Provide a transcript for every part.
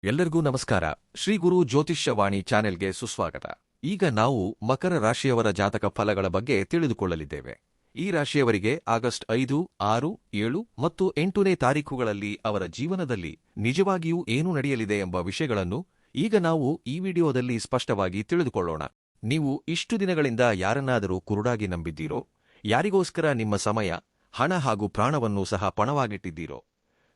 ಎಲ್ಲರಿಗೂ ನಮಸ್ಕಾರ. ಶ್ರೀ ಗುರು ಜ್ಯೋತಿಷ್ಯವಾಣಿ ಚಾನೆಲ್ಗೆ ಸುಸ್ವಾಗತ. ಈಗ ನಾವು ಮಕರ ರಾಶಿಯವರ ಜಾತಕ ಫಲಗಳ ಬಗ್ಗೆ ತಿಳಿದುಕೊಳ್ಳಲಿದ್ದೇವೆ. ಈ ರಾಶಿಯವರಿಗೆ ಆಗಸ್ಟ್ 5, 6, 7 ಮತ್ತು 8ನೇ ತಾರೀಖುಗಳಲ್ಲಿ ಅವರ ಜೀವನದಲ್ಲಿ ನಿಜವಾಗಿಯೂ ಏನು ನಡೆಯಲಿದೆ ಎಂಬ ವಿಷಯಗಳನ್ನು ಈಗ ನಾವು ಈ ವಿಡಿಯೋದಲ್ಲಿ ಸ್ಪಷ್ಟವಾಗಿ ತಿಳಿದುಕೊಳ್ಳೋಣ. ನೀವು ಇಷ್ಟು ದಿನಗಳಿಂದ ಯಾರನ್ನಾದರೂ ಕುರುಡಾಗಿ ನಂಬಿದ್ದೀರೋ, ಯಾರಿಗೋಸ್ಕರ ನಿಮ್ಮ ಸಮಯ, ಹಣ ಹಾಗೂ ಪ್ರಾಣವನ್ನೂ ಸಹ ಪಣವಾಗಿಟ್ಟಿದ್ದೀರೋ,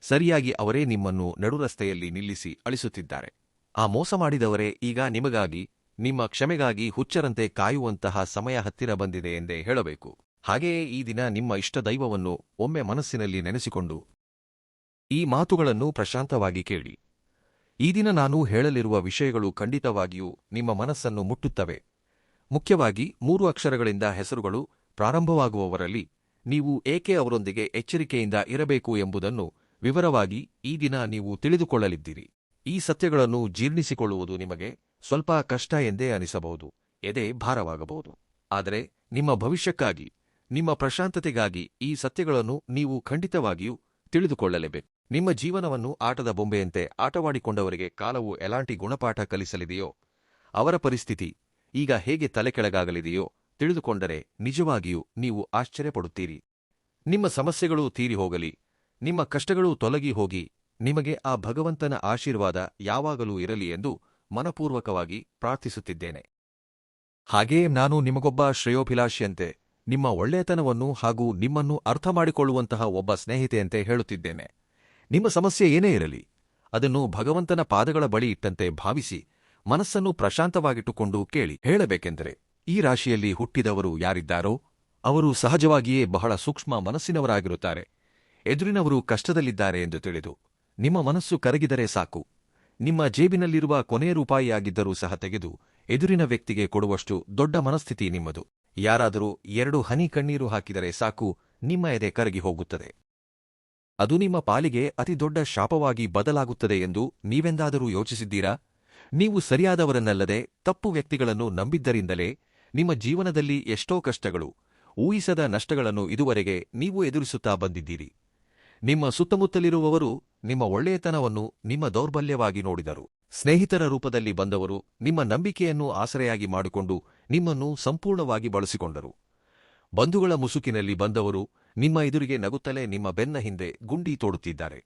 ಸರಿಯಾಗಿ ಅವರೇ ನಿಮ್ಮನ್ನು ನಡುರಸ್ತೆಯಲ್ಲಿ ನಿಲ್ಲಿಸಿ ಅಳಿಸುತ್ತಿದ್ದಾರೆ. ಆ ಮೋಸ ಮಾಡಿದವರೇ ಈಗ ನಿಮಗಾಗಿ, ನಿಮ್ಮ ಕ್ಷಮೆಗಾಗಿ ಹುಚ್ಚರಂತೆ ಕಾಯುವಂತಹ ಸಮಯ ಹತ್ತಿರ ಬಂದಿದೆ ಎಂದೇ ಹೇಳಬೇಕು. ಹಾಗೆಯೇ ಈ ದಿನ ನಿಮ್ಮ ಇಷ್ಟ ದೈವವನ್ನು ಒಮ್ಮೆ ಮನಸ್ಸಿನಲ್ಲಿ ನೆನೆಸಿಕೊಂಡು ಈ ಮಾತುಗಳನ್ನು ಪ್ರಶಾಂತವಾಗಿ ಕೇಳಿ. ಈ ದಿನ ನಾನು ಹೇಳಲಿರುವ ವಿಷಯಗಳು ಖಂಡಿತವಾಗಿಯೂ ನಿಮ್ಮ ಮನಸ್ಸನ್ನು ಮುಟ್ಟುತ್ತವೆ. ಮುಖ್ಯವಾಗಿ 3 ಅಕ್ಷರಗಳಿಂದ ಹೆಸರುಗಳು ಪ್ರಾರಂಭವಾಗುವವರಲ್ಲಿ ನೀವು ಏಕೆ ಅವರೊಂದಿಗೆ ಎಚ್ಚರಿಕೆಯಿಂದ ಇರಬೇಕು ಎಂಬುದನ್ನು ವಿವರವಾಗಿ ಈ ದಿನ ನೀವು ತಿಳಿದುಕೊಳ್ಳಲಿದ್ದೀರಿ. ಈ ಸತ್ಯಗಳನ್ನು ಜೀರ್ಣಿಸಿಕೊಳ್ಳುವುದು ನಿಮಗೆ ಸ್ವಲ್ಪ ಕಷ್ಟ ಎಂದೇ ಅನಿಸಬಹುದು, ಎದೆ ಭಾರವಾಗಬಹುದು. ಆದರೆ ನಿಮ್ಮ ಭವಿಷ್ಯಕ್ಕಾಗಿ, ನಿಮ್ಮ ಪ್ರಶಾಂತತೆಗಾಗಿ ಈ ಸತ್ಯಗಳನ್ನು ನೀವು ಖಂಡಿತವಾಗಿಯೂ ತಿಳಿದುಕೊಳ್ಳಲೇಬೇಕು. ನಿಮ್ಮ ಜೀವನವನ್ನು ಆಟದ ಬೊಂಬೆಯಂತೆ ಆಟವಾಡಿಕೊಂಡವರಿಗೆ ಕಾಲವು ಎಲಾಂಟಿ ಗುಣಪಾಠ ಕಲಿಸಲಿದೆಯೋ, ಅವರ ಪರಿಸ್ಥಿತಿ ಈಗ ಹೇಗೆ ತಲೆಕೆಳಗಾಗಲಿದೆಯೋ ತಿಳಿದುಕೊಂಡರೆ ನಿಜವಾಗಿಯೂ ನೀವು ಆಶ್ಚರ್ಯಪಡುತ್ತೀರಿ. ನಿಮ್ಮ ಸಮಸ್ಯೆಗಳು ತೀರಿ ಹೋಗಲಿ, ನಿಮ್ಮ ಕಷ್ಟಗಳು ತೊಲಗಿ ಹೋಗಿ, ನಿಮಗೆ ಆ ಭಗವಂತನ ಆಶೀರ್ವಾದ ಯಾವಾಗಲೂ ಇರಲಿ ಎಂದು ಮನಪೂರ್ವಕವಾಗಿ ಪ್ರಾರ್ಥಿಸುತ್ತಿದ್ದೇನೆ. ಹಾಗೆಯೇ ನಾನು ನಿಮಗೊಬ್ಬ ಶ್ರೇಯೋಭಿಲಾಷಿಯಂತೆ, ನಿಮ್ಮ ಒಳ್ಳೆಯತನವನ್ನು ಹಾಗೂ ನಿಮ್ಮನ್ನು ಅರ್ಥಮಾಡಿಕೊಳ್ಳುವಂತಹ ಒಬ್ಬ ಸ್ನೇಹಿತೆಯಂತೆ ಹೇಳುತ್ತಿದ್ದೇನೆ. ನಿಮ್ಮ ಸಮಸ್ಯೆ ಏನೇ ಇರಲಿ, ಅದನ್ನು ಭಗವಂತನ ಪಾದಗಳ ಬಳಿ ಇಟ್ಟಂತೆ ಭಾವಿಸಿ ಮನಸ್ಸನ್ನು ಪ್ರಶಾಂತವಾಗಿಟ್ಟುಕೊಂಡು ಕೇಳಿ. ಹೇಳಬೇಕೆಂದರೆ ಈ ರಾಶಿಯಲ್ಲಿ ಹುಟ್ಟಿದವರು ಯಾರಿದ್ದಾರೋ ಅವರು ಸಹಜವಾಗಿಯೇ ಬಹಳ ಸೂಕ್ಷ್ಮ ಮನಸ್ಸಿನವರಾಗಿರುತ್ತಾರೆ. ಎದುರಿನವರು ಕಷ್ಟದಲ್ಲಿದ್ದಾರೆ ಎಂದು ತಿಳಿದು ನಿಮ್ಮ ಮನಸ್ಸು ಕರಗಿದರೆ ಸಾಕು, ನಿಮ್ಮ ಜೇಬಿನಲ್ಲಿರುವ ಕೊನೆಯ ರೂಪಾಯಿಯಾಗಿದ್ದರೂ ಸಹ ತೆಗೆದು ಎದುರಿನ ವ್ಯಕ್ತಿಗೆ ಕೊಡುವಷ್ಟು ದೊಡ್ಡ ಮನಸ್ಥಿತಿ ನಿಮ್ಮದು. ಯಾರಾದರೂ 2 ಹನಿ ಕಣ್ಣೀರು ಹಾಕಿದರೆ ಸಾಕು, ನಿಮ್ಮ ಎದೆ ಕರಗಿ ಹೋಗುತ್ತದೆ. ಅದು ನಿಮ್ಮ ಪಾಲಿಗೆ ಅತಿದೊಡ್ಡ ಶಾಪವಾಗಿ ಬದಲಾಗುತ್ತದೆ ಎಂದು ನೀವೆಂದಾದರೂ ಯೋಚಿಸಿದ್ದೀರಾ? ನೀವು ಸರಿಯಾದವರನ್ನಲ್ಲದೆ ತಪ್ಪು ವ್ಯಕ್ತಿಗಳನ್ನು ನಂಬಿದ್ದರಿಂದಲೇ ನಿಮ್ಮ ಜೀವನದಲ್ಲಿ ಎಷ್ಟೋ ಕಷ್ಟಗಳು, ಊಹಿಸದ ನಷ್ಟಗಳನ್ನು ಇದುವರೆಗೆ ನೀವು ಎದುರಿಸುತ್ತಾ ಬಂದಿದ್ದೀರಿ. ನಿಮ್ಮ ಸುತ್ತಮುತ್ತಲಿರುವವರು ನಿಮ್ಮ ಒಳ್ಳೆಯತನವನ್ನು ನಿಮ್ಮ ದೌರ್ಬಲ್ಯವಾಗಿ ನೋಡಿದರು. ಸ್ನೇಹಿತರ ರೂಪದಲ್ಲಿ ಬಂದವರು ನಿಮ್ಮ ನಂಬಿಕೆಯನ್ನು ಆಸರೆಯಾಗಿ ಮಾಡಿಕೊಂಡು ನಿಮ್ಮನ್ನು ಸಂಪೂರ್ಣವಾಗಿ ಬಳಸಿಕೊಂಡರು. ಬಂಧುಗಳ ಮುಸುಕಿನಲ್ಲಿ ಬಂದವರು ನಿಮ್ಮ ಎದುರಿಗೆ ನಗುತ್ತಲೇ ನಿಮ್ಮ ಬೆನ್ನ ಹಿಂದೆ ಗುಂಡಿ ತೋಡುತ್ತಿದ್ದಾರೆ.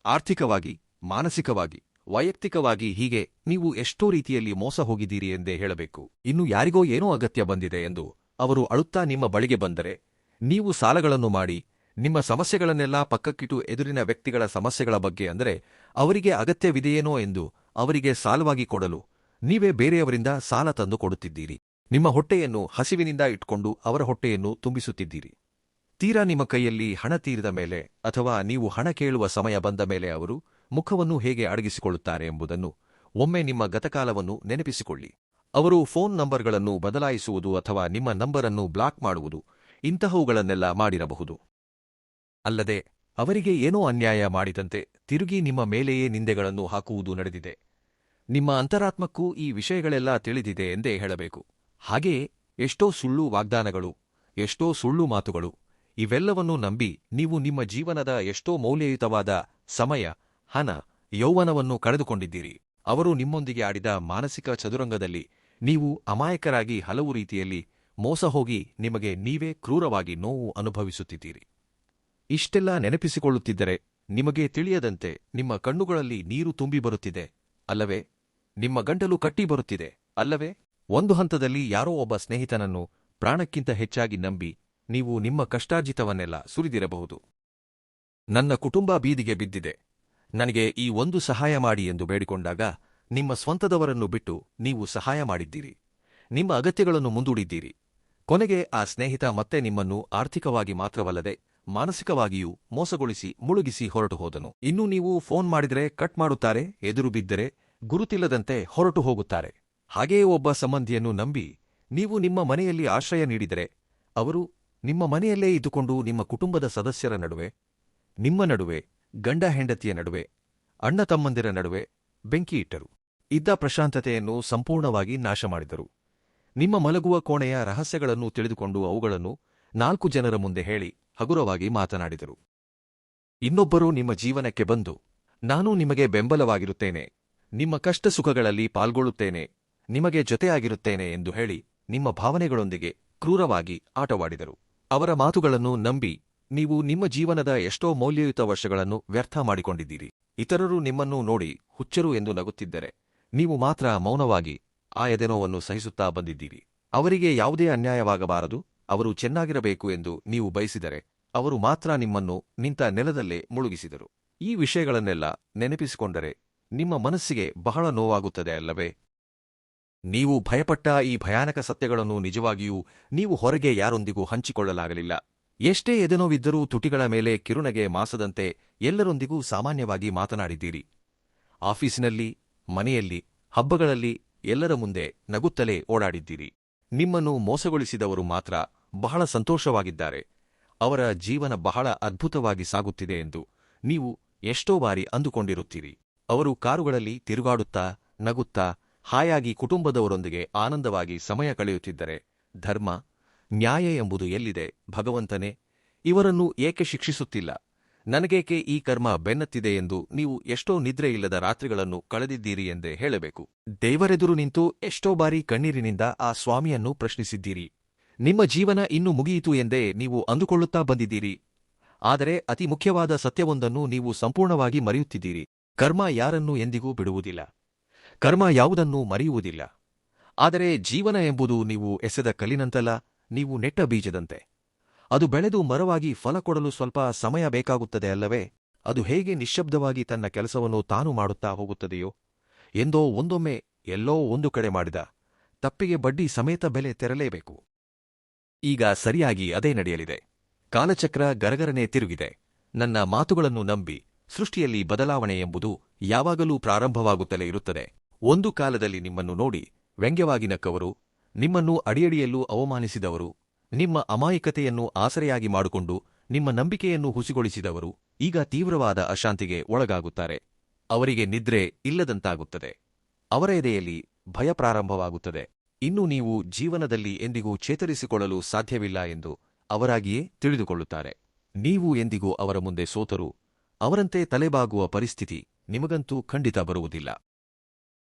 ಆರ್ಥಿಕವಾಗಿ, ಮಾನಸಿಕವಾಗಿ, ವೈಯಕ್ತಿಕವಾಗಿ ಹೀಗೆ ನೀವು ಎಷ್ಟೋ ರೀತಿಯಲ್ಲಿ ಮೋಸ ಹೋಗಿದ್ದೀರಿ ಎಂದೇ ಹೇಳಬೇಕು. ಇನ್ನು ಯಾರಿಗೋ ಏನೋ ಅಗತ್ಯ ಬಂದಿದೆ ಎಂದು ಅವರು ಅಳುತ್ತಾ ನಿಮ್ಮ ಬಳಿಗೆ ಬಂದರೆ, ನೀವು ಸಾಲಗಳನ್ನು ಮಾಡಿ ನಿಮ್ಮ ಸಮಸ್ಯೆಗಳನ್ನೆಲ್ಲ ಪಕ್ಕಕ್ಕಿಟ್ಟು ಎದುರಿನ ವ್ಯಕ್ತಿಗಳ ಸಮಸ್ಯೆಗಳ ಬಗ್ಗೆ ಅಂದರೆ ಅವರಿಗೆ ಅಗತ್ಯವಿದೆಯೇನೋ ಎಂದು ಅವರಿಗೆ ಸಾಲವಾಗಿ ಕೊಡಲು ನೀವೇ ಬೇರೆಯವರಿಂದ ಸಾಲ ತಂದು ಕೊಡುತ್ತಿದ್ದೀರಿ. ನಿಮ್ಮ ಹೊಟ್ಟೆಯನ್ನು ಹಸಿವಿನಿಂದ ಇಟ್ಕೊಂಡು ಅವರ ಹೊಟ್ಟೆಯನ್ನು ತುಂಬಿಸುತ್ತಿದ್ದೀರಿ. ತೀರಾ ನಿಮ್ಮ ಕೈಯಲ್ಲಿ ಹಣ ತೀರಿದ ಮೇಲೆ ಅಥವಾ ನೀವು ಹಣ ಕೇಳುವ ಸಮಯ ಬಂದ ಮೇಲೆ ಅವರು ಮುಖವನ್ನು ಹೇಗೆ ಅಡಗಿಸಿಕೊಳ್ಳುತ್ತಾರೆ ಎಂಬುದನ್ನು ಒಮ್ಮೆ ನಿಮ್ಮ ಗತಕಾಲವನ್ನು ನೆನಪಿಸಿಕೊಳ್ಳಿ. ಅವರು ಫೋನ್ ನಂಬರ್ಗಳನ್ನು ಬದಲಾಯಿಸುವುದು ಅಥವಾ ನಿಮ್ಮ ನಂಬರನ್ನು ಬ್ಲಾಕ್ ಮಾಡುವುದು, ಇಂತಹವುಗಳನ್ನೆಲ್ಲ ಮಾಡಿರಬಹುದು. ಅಲ್ಲದೆ ಅವರಿಗೆ ಏನೋ ಅನ್ಯಾಯ ಮಾಡಿದಂತೆ ತಿರುಗಿ ನಿಮ್ಮ ಮೇಲೆಯೇ ನಿಂದೆಗಳನ್ನು ಹಾಕುವುದು ನಡೆದಿದೆ. ನಿಮ್ಮ ಅಂತರಾತ್ಮಕ್ಕೂ ಈ ವಿಷಯಗಳೆಲ್ಲ ತಿಳಿದಿದೆ ಎಂದೇ ಹೇಳಬೇಕು. ಹಾಗೆಯೇ ಎಷ್ಟೋ ಸುಳ್ಳು ವಾಗ್ದಾನಗಳು, ಎಷ್ಟೋ ಸುಳ್ಳು ಮಾತುಗಳು, ಇವೆಲ್ಲವನ್ನೂ ನಂಬಿ ನೀವು ನಿಮ್ಮ ಜೀವನದ ಎಷ್ಟೋ ಮೌಲ್ಯಯುತವಾದ ಸಮಯ, ಹಣ, ಯೌವನವನ್ನು ಕಳೆದುಕೊಂಡಿದ್ದೀರಿ. ಅವರು ನಿಮ್ಮೊಂದಿಗೆ ಆಡಿದ ಮಾನಸಿಕ ಚದುರಂಗದಲ್ಲಿ ನೀವು ಅಮಾಯಕರಾಗಿ ಹಲವು ರೀತಿಯಲ್ಲಿ ಮೋಸ ಹೋಗಿ ನಿಮಗೆ ನೀವೇ ಕ್ರೂರವಾಗಿ ನೋವು ಅನುಭವಿಸುತ್ತಿದ್ದೀರಿ. ಇಷ್ಟೆಲ್ಲ ನೆನಪಿಸಿಕೊಳ್ಳುತ್ತಿದ್ದರೆ ನಿಮಗೆ ತಿಳಿಯದಂತೆ ನಿಮ್ಮ ಕಣ್ಣುಗಳಲ್ಲಿ ನೀರು ತುಂಬಿ ಬರುತ್ತಿದೆ ಅಲ್ಲವೇ? ನಿಮ್ಮ ಗಂಟಲು ಕಟ್ಟಿ ಬರುತ್ತಿದೆ ಅಲ್ಲವೇ? ಒಂದು ಹಂತದಲ್ಲಿ ಯಾರೋ ಒಬ್ಬ ಸ್ನೇಹಿತನನ್ನು ಪ್ರಾಣಕ್ಕಿಂತ ಹೆಚ್ಚಾಗಿ ನಂಬಿ ನೀವು ನಿಮ್ಮ ಕಷ್ಟಾರ್ಜಿತವನ್ನೆಲ್ಲ ಸುರಿದಿರಬಹುದು. ನನ್ನ ಕುಟುಂಬ ಬೀದಿಗೆ ಬಿದ್ದಿದೆ, ನನಗೆ ಈ ಒಂದು ಸಹಾಯ ಮಾಡಿ ಎಂದು ಬೇಡಿಕೊಂಡಾಗ ನಿಮ್ಮ ಸ್ವಂತದವರನ್ನು ಬಿಟ್ಟು ನೀವು ಸಹಾಯ ಮಾಡಿದ್ದೀರಿ. ನಿಮ್ಮ ಅಗತ್ಯಗಳನ್ನು ಮುಂದೂಡಿದ್ದೀರಿ. ಕೊನೆಗೆ ಆ ಸ್ನೇಹಿತ ಮತ್ತೆ ನಿಮ್ಮನ್ನು ಆರ್ಥಿಕವಾಗಿ ಮಾತ್ರವಲ್ಲದೆ ಮಾನಸಿಕವಾಗಿಯೂ ಮೋಸಗೊಳಿಸಿ ಮುಳುಗಿಸಿ ಹೊರಟು ಹೋದನು. ಇನ್ನು ನೀವು ಫೋನ್ ಮಾಡಿದರೆ ಕಟ್ ಮಾಡುತ್ತಾರೆ, ಎದುರು ಬಿದ್ದರೆ ಗುರುತಿಲ್ಲದಂತೆ ಹೊರಟು ಹೋಗುತ್ತಾರೆ. ಹಾಗೆಯೇ ಒಬ್ಬ ಸಂಬಂಧಿಯನ್ನು ನಂಬಿ ನೀವು ನಿಮ್ಮ ಮನೆಯಲ್ಲಿ ಆಶ್ರಯ ನೀಡಿದರೆ ಅವರು ನಿಮ್ಮ ಮನೆಯಲ್ಲೇ ಇದ್ದುಕೊಂಡು ನಿಮ್ಮ ಕುಟುಂಬದ ಸದಸ್ಯರ ನಡುವೆ, ನಿಮ್ಮ ನಡುವೆ, ಗಂಡ ಹೆಂಡತಿಯ ನಡುವೆ, ಅಣ್ಣ ತಮ್ಮಂದಿರ ನಡುವೆ ಬೆಂಕಿ ಇಟ್ಟರು. ಇದ್ದ ಪ್ರಶಾಂತತೆಯನ್ನು ಸಂಪೂರ್ಣವಾಗಿ ನಾಶ ಮಾಡಿದರು. ನಿಮ್ಮ ಮಲಗುವ ಕೋಣೆಯ ರಹಸ್ಯಗಳನ್ನು ತಿಳಿದುಕೊಂಡು ಅವುಗಳನ್ನು 4 ಜನರ ಮುಂದೆ ಹೇಳಿ ಹಗುರವಾಗಿ ಮಾತನಾಡಿದರು. ಇನ್ನೊಬ್ಬರು ನಿಮ್ಮ ಜೀವನಕ್ಕೆ ಬಂದು, ನಾನು ನಿಮಗೆ ಬೆಂಬಲವಾಗಿರುತ್ತೇನೆ, ನಿಮ್ಮ ಕಷ್ಟ ಸುಖಗಳಲ್ಲಿ ಪಾಲ್ಗೊಳ್ಳುತ್ತೇನೆ, ನಿಮಗೆ ಜೊತೆಯಾಗಿರುತ್ತೇನೆ ಎಂದು ಹೇಳಿ ನಿಮ್ಮ ಭಾವನೆಗಳೊಂದಿಗೆ ಕ್ರೂರವಾಗಿ ಆಟವಾಡಿದರು. ಅವರ ಮಾತುಗಳನ್ನು ನಂಬಿ ನೀವು ನಿಮ್ಮ ಜೀವನದ ಎಷ್ಟೋ ಮೌಲ್ಯಯುತ ವರ್ಷಗಳನ್ನು ವ್ಯರ್ಥ ಮಾಡಿಕೊಂಡಿದ್ದೀರಿ. ಇತರರು ನಿಮ್ಮನ್ನು ನೋಡಿ ಹುಚ್ಚರು ಎಂದು ನಗುತ್ತಿದ್ದರೆ ನೀವು ಮಾತ್ರ ಮೌನವಾಗಿ ಆ ಎದೆನೋವನ್ನು ಸಹಿಸುತ್ತಾ ಬಂದಿದ್ದೀರಿ. ಅವರಿಗೆ ಯಾವುದೇ ಅನ್ಯಾಯವಾಗಬಾರದು, ಅವರು ಚೆನ್ನಾಗಿರಬೇಕು ಎಂದು ನೀವು ಬಯಸಿದರೆ ಅವರು ಮಾತ್ರ ನಿಮ್ಮನ್ನು ನಿಂತ ನೆಲದಲ್ಲೇ ಮುಳುಗಿಸಿದರು. ಈ ವಿಷಯಗಳನ್ನೆಲ್ಲ ನೆನಪಿಸಿಕೊಂಡರೆ ನಿಮ್ಮ ಮನಸ್ಸಿಗೆ ಬಹಳ ನೋವಾಗುತ್ತದೆ ಅಲ್ಲವೇ? ನೀವು ಭಯಪಟ್ಟ ಈ ಭಯಾನಕ ಸತ್ಯಗಳನ್ನು ನಿಜವಾಗಿಯೂ ನೀವು ಹೊರಗೆ ಯಾರೊಂದಿಗೂ ಹಂಚಿಕೊಳ್ಳಲಾಗಲಿಲ್ಲ. ಎಷ್ಟೇ ಎದೆನೋವಿದ್ದರೂ ತುಟಿಗಳ ಮೇಲೆ ಕಿರುನಗೆ ಮಾಸದಂತೆ ಎಲ್ಲರೊಂದಿಗೂ ಸಾಮಾನ್ಯವಾಗಿ ಮಾತನಾಡಿದ್ದೀರಿ. ಆಫೀಸಿನಲ್ಲಿ, ಮನೆಯಲ್ಲಿ, ಹಬ್ಬಗಳಲ್ಲಿ ಎಲ್ಲರ ಮುಂದೆ ನಗುತ್ತಲೇ ಓಡಾಡಿದ್ದೀರಿ. ನಿಮ್ಮನ್ನು ಮೋಸಗೊಳಿಸಿದವರು ಮಾತ್ರ ಬಹಳ ಸಂತೋಷವಾಗಿದ್ದಾರೆ, ಅವರ ಜೀವನ ಬಹಳ ಅದ್ಭುತವಾಗಿ ಸಾಗುತ್ತಿದೆ ಎಂದು ನೀವು ಎಷ್ಟೋ ಬಾರಿ ಅಂದುಕೊಂಡಿರುತ್ತೀರಿ. ಅವರು ಕಾರುಗಳಲ್ಲಿ ತಿರುಗಾಡುತ್ತಾ ನಗುತ್ತಾ ಹಾಯಾಗಿ ಕುಟುಂಬದವರೊಂದಿಗೆ ಆನಂದವಾಗಿ ಸಮಯ ಕಳೆಯುತ್ತಿದ್ದರೆ ಧರ್ಮ, ನ್ಯಾಯ ಎಂಬುದು ಎಲ್ಲಿದೆ ಭಗವಂತನೇ? ಇವರನ್ನು ಏಕೆ ಶಿಕ್ಷಿಸುತ್ತಿಲ್ಲ? ನನಗೇಕೆ ಈ ಕರ್ಮ ಬೆನ್ನತ್ತಿದೆ ಎಂದು ನೀವು ಎಷ್ಟೋ ನಿದ್ರೆಯಿಲ್ಲದ ರಾತ್ರಿಗಳನ್ನು ಕಳೆದಿದ್ದೀರಿ ಎಂದೇ ಹೇಳಬೇಕು. ದೇವರೆದುರು ನಿಂತು ಎಷ್ಟೋ ಬಾರಿ ಕಣ್ಣೀರಿನಿಂದ ಆ ಸ್ವಾಮಿಯನ್ನು ಪ್ರಶ್ನಿಸಿದ್ದೀರಿ. ನಿಮ್ಮ ಜೀವನ ಇನ್ನು ಮುಗಿಯಿತು ಎಂದೇ ನೀವು ಅಂದುಕೊಳ್ಳುತ್ತಾ ಬಂದಿದ್ದೀರಿ. ಆದರೆ ಅತಿ ಮುಖ್ಯವಾದ ಸತ್ಯವೊಂದನ್ನು ನೀವು ಸಂಪೂರ್ಣವಾಗಿ ಮರೆಯುತ್ತಿದ್ದೀರಿ. ಕರ್ಮ ಯಾರನ್ನೂ ಎಂದಿಗೂ ಬಿಡುವುದಿಲ್ಲ, ಕರ್ಮ ಯಾವುದನ್ನೂ ಮರೆಯುವುದಿಲ್ಲ. ಆದರೆ ಜೀವನ ಎಂಬುದು ನೀವು ಎಸೆದ ಕಲ್ಲಿನಂತಲ್ಲ, ನೀವು ನೆಟ್ಟ ಬೀಜದಂತೆ. ಅದು ಬೆಳೆದು ಮರವಾಗಿ ಫಲ ಕೊಡಲು ಸ್ವಲ್ಪ ಸಮಯ ಬೇಕಾಗುತ್ತದೆ ಅಲ್ಲವೇ? ಅದು ಹೇಗೆ ನಿಶ್ಶಬ್ದವಾಗಿ ತನ್ನ ಕೆಲಸವನ್ನು ತಾನು ಮಾಡುತ್ತಾ ಹೋಗುತ್ತದೆಯೋ, ಎಂದೋ ಒಂದೊಮ್ಮೆ ಎಲ್ಲೋ ಒಂದು ಕಡೆ ಮಾಡಿದ ತಪ್ಪಿಗೆ ಬಡ್ಡಿ ಸಮೇತ ಬೆಲೆ ತೆರಲೇಬೇಕು. ಈಗ ಸರಿಯಾಗಿ ಅದೇ ನಡೆಯಲಿದೆ. ಕಾಲಚಕ್ರ ಗರಗರನೆ ತಿರುಗಿದೆ. ನನ್ನ ಮಾತುಗಳನ್ನು ನಂಬಿ ಸೃಷ್ಟಿಯಲ್ಲಿ ಬದಲಾವಣೆ ಎಂಬುದು ಯಾವಾಗಲೂ ಪ್ರಾರಂಭವಾಗುತ್ತಲೇ ಇರುತ್ತದೆ. ಒಂದು ಕಾಲದಲ್ಲಿ ನಿಮ್ಮನ್ನು ನೋಡಿ ವ್ಯಂಗ್ಯವಾಗಿ ನಕ್ಕವರು, ನಿಮ್ಮನ್ನು ಅಡಿಯಡಿಯಲ್ಲೂ ಅವಮಾನಿಸಿದವರು, ನಿಮ್ಮ ಅಮಾಯಕತೆಯನ್ನು ಆಸರೆಯಾಗಿ ಮಾಡಿಕೊಂಡು ನಿಮ್ಮ ನಂಬಿಕೆಯನ್ನು ಹುಸಿಗೊಳಿಸಿದವರು ಈಗ ತೀವ್ರವಾದ ಅಶಾಂತಿಗೆ ಒಳಗಾಗುತ್ತಾರೆ. ಅವರಿಗೆ ನಿದ್ರೆ ಇಲ್ಲದಂತಾಗುತ್ತದೆ. ಅವರ ಎದೆಯಲ್ಲಿ ಭಯ ಪ್ರಾರಂಭವಾಗುತ್ತದೆ. ಇನ್ನು ನೀವು ಜೀವನದಲ್ಲಿ ಎಂದಿಗೂ ಚೇತರಿಸಿಕೊಳ್ಳಲು ಸಾಧ್ಯವಿಲ್ಲ ಎಂದು ಅವರಾಗಿಯೇ ತಿಳಿದುಕೊಳ್ಳುತ್ತಾರೆ. ನೀವು ಎಂದಿಗೂ ಅವರ ಮುಂದೆ ಸೋತರು, ಅವರಂತೆ ತಲೆಬಾಗುವ ಪರಿಸ್ಥಿತಿ ನಿಮಗಂತೂ ಖಂಡಿತ ಬರುವುದಿಲ್ಲ.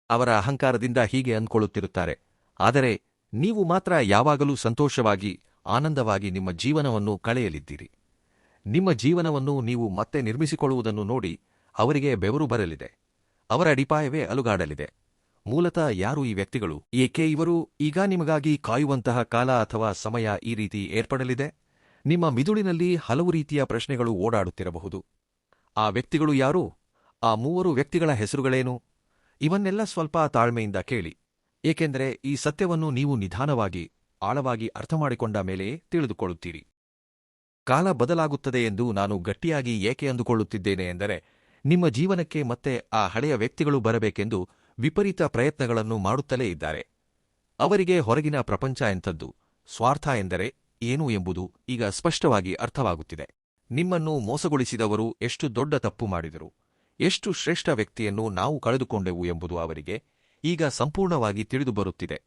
ಅವರ ಅಹಂಕಾರದಿಂದ ಹೀಗೆ ಅಂದ್ಕೊಳ್ಳುತ್ತಿರುತ್ತಾರೆ. ಆದರೆ ನೀವು ಮಾತ್ರ ಯಾವಾಗಲೂ ಸಂತೋಷವಾಗಿ ಆನಂದವಾಗಿ ನಿಮ್ಮ ಜೀವನವನ್ನು ಕಳೆಯಲಿದ್ದೀರಿ. ನಿಮ್ಮ ಜೀವನವನ್ನು ನೀವು ಮತ್ತೆ ನಿರ್ಮಿಸಿಕೊಳ್ಳುವುದನ್ನು ನೋಡಿ ಅವರಿಗೆ ಬೆವರು ಬರಲಿದೆ. ಅವರ ಅಡಿಪಾಯವೇ ಅಲುಗಾಡಲಿದೆ. ಮೂಲತಃ ಯಾರು ಈ ವ್ಯಕ್ತಿಗಳು? ಏಕೆ ಇವರು ಈಗ ನಿಮಗಾಗಿ ಕಾಯುವಂತಹ ಕಾಲ ಅಥವಾ ಸಮಯ ಈ ರೀತಿ ಏರ್ಪಡಲಿದೆ? ನಿಮ್ಮ ಮಿದುಳಿನಲ್ಲಿ ಹಲವು ರೀತಿಯ ಪ್ರಶ್ನೆಗಳು ಓಡಾಡುತ್ತಿರಬಹುದು. ಆ ವ್ಯಕ್ತಿಗಳು ಯಾರು? ಆ 3 ವ್ಯಕ್ತಿಗಳ ಹೆಸರುಗಳೇನು? ಇವನ್ನೆಲ್ಲ ಸ್ವಲ್ಪ ತಾಳ್ಮೆಯಿಂದ ಕೇಳಿ, ಏಕೆಂದರೆ ಈ ಸತ್ಯವನ್ನು ನೀವು ನಿಧಾನವಾಗಿ ಆಳವಾಗಿ ಅರ್ಥಮಾಡಿಕೊಂಡ ಮೇಲೆಯೇ ತಿಳಿದುಕೊಳ್ಳುತ್ತೀರಿ. ಕಾಲ ಬದಲಾಗುತ್ತದೆ ಎಂದು ನಾನು ಗಟ್ಟಿಯಾಗಿ ಏಕೆ ಅಂದುಕೊಳ್ಳುತ್ತಿದ್ದೇನೆ ಎಂದರೆ, ನಿಮ್ಮ ಜೀವನಕ್ಕೆ ಮತ್ತೆ ಆ ಹಳೆಯ ವ್ಯಕ್ತಿಗಳು ಬರಬೇಕೆಂದು ವಿಪರೀತ ಪ್ರಯತ್ನಗಳನ್ನು ಮಾಡುತ್ತಲೇ ಇದ್ದಾರೆ. ಅವರಿಗೆ ಹೊರಗಿನ ಪ್ರಪಂಚ ಎಂಥದ್ದು, ಸ್ವಾರ್ಥ ಎಂದರೆ ಏನು ಎಂಬುದು ಈಗ ಸ್ಪಷ್ಟವಾಗಿ ಅರ್ಥವಾಗುತ್ತಿದೆ. ನಿಮ್ಮನ್ನು ಮೋಸಗೊಳಿಸಿದವರು ಎಷ್ಟು ದೊಡ್ಡ ತಪ್ಪು ಮಾಡಿದರು, ಎಷ್ಟು ಶ್ರೇಷ್ಠ ವ್ಯಕ್ತಿಯನ್ನು ನಾವು ಕಳೆದುಕೊಂಡೆವು ಎಂಬುದು ಅವರಿಗೆ ಈಗ ಸಂಪೂರ್ಣವಾಗಿ ತಿಳಿದುಬರುತ್ತಿದೆ.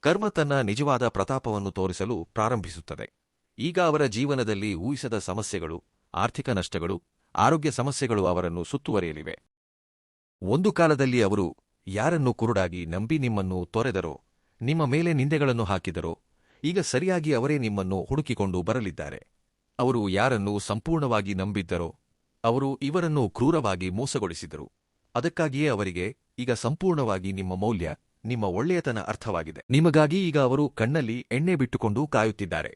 ಕರ್ಮ ತನ್ನ ನಿಜವಾದ ಪ್ರತಾಪವನ್ನು ತೋರಿಸಲು ಪ್ರಾರಂಭಿಸುತ್ತದೆ. ಈಗ ಅವರ ಜೀವನದಲ್ಲಿ ಊಹಿಸದ ಸಮಸ್ಯೆಗಳು, ಆರ್ಥಿಕ ನಷ್ಟಗಳು, ಆರೋಗ್ಯ ಸಮಸ್ಯೆಗಳು ಅವರನ್ನು ಸುತ್ತುವರಿಯಲಿವೆ. ಒಂದು ಕಾಲದಲ್ಲಿ ಅವರು ಯಾರನ್ನು ಕುರುಡಾಗಿ ನಂಬಿ ನಿಮ್ಮನ್ನು ತೊರೆದರೋ, ನಿಮ್ಮ ಮೇಲೆ ನಿಂದೆಗಳನ್ನು ಹಾಕಿದರೋ, ಈಗ ಸರಿಯಾಗಿ ಅವರೇ ನಿಮ್ಮನ್ನು ಹುಡುಕಿಕೊಂಡು ಬರಲಿದ್ದಾರೆ. ಅವರು ಯಾರನ್ನು ಸಂಪೂರ್ಣವಾಗಿ ನಂಬಿದ್ದರೋ ಅವರು ಇವರನ್ನು ಕ್ರೂರವಾಗಿ ಮೋಸಗೊಳಿಸಿದರು. ಅದಕ್ಕಾಗಿಯೇ ಅವರಿಗೆ ಈಗ ಸಂಪೂರ್ಣವಾಗಿ ನಿಮ್ಮ ಮೌಲ್ಯ, ನಿಮ್ಮ ಒಳ್ಳೆಯತನ ಅರ್ಥವಾಗಿದೆ. ನಿಮಗಾಗಿ ಈಗ ಅವರು ಕಣ್ಣಲ್ಲಿ ಎಣ್ಣೆ ಬಿಟ್ಟುಕೊಂಡು ಕಾಯುತ್ತಿದ್ದಾರೆ.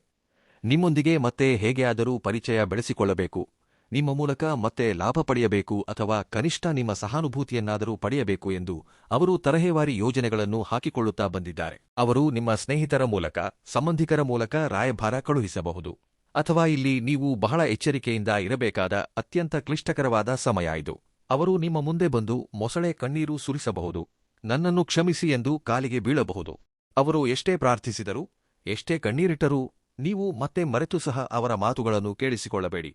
ನಿಮ್ಮೊಂದಿಗೆ ಮತ್ತೆ ಹೇಗೆಯಾದರೂ ಪರಿಚಯ ಬೆಳೆಸಿಕೊಳ್ಳಬೇಕು, ನಿಮ್ಮ ಮೂಲಕ ಮತ್ತೆ ಲಾಭ ಪಡೆಯಬೇಕು ಅಥವಾ ಕನಿಷ್ಠ ನಿಮ್ಮ ಸಹಾನುಭೂತಿಯನ್ನಾದರೂ ಪಡೆಯಬೇಕು ಎಂದು ಅವರು ತರಹೇವಾರಿ ಯೋಜನೆಗಳನ್ನು ಹಾಕಿಕೊಳ್ಳುತ್ತಾ ಬಂದಿದ್ದಾರೆ. ಅವರು ನಿಮ್ಮ ಸ್ನೇಹಿತರ ಮೂಲಕ, ಸಂಬಂಧಿಕರ ಮೂಲಕ ರಾಯಭಾರ ಕಳುಹಿಸಬಹುದು. ಅಥವಾ ಇಲ್ಲಿ ನೀವು ಬಹಳ ಎಚ್ಚರಿಕೆಯಿಂದ ಇರಬೇಕಾದ ಅತ್ಯಂತ ಕ್ಲಿಷ್ಟಕರವಾದ ಸಮಯ ಇದು. ಅವರು ನಿಮ್ಮ ಮುಂದೆ ಬಂದು ಮೊಸಳೆ ಕಣ್ಣೀರು ಸುರಿಸಬಹುದು, ನನ್ನನ್ನು ಕ್ಷಮಿಸಿ ಎಂದು ಕಾಲಿಗೆ ಬೀಳಬಹುದು. ಅವರು ಎಷ್ಟೇ ಪ್ರಾರ್ಥಿಸಿದರೂ, ಎಷ್ಟೇ ಕಣ್ಣೀರಿಟ್ಟರೂ ನೀವು ಮತ್ತೆ ಮರೆತು ಸಹ ಅವರ ಮಾತುಗಳನ್ನು ಕೇಳಿಸಿಕೊಳ್ಳಬೇಡಿ.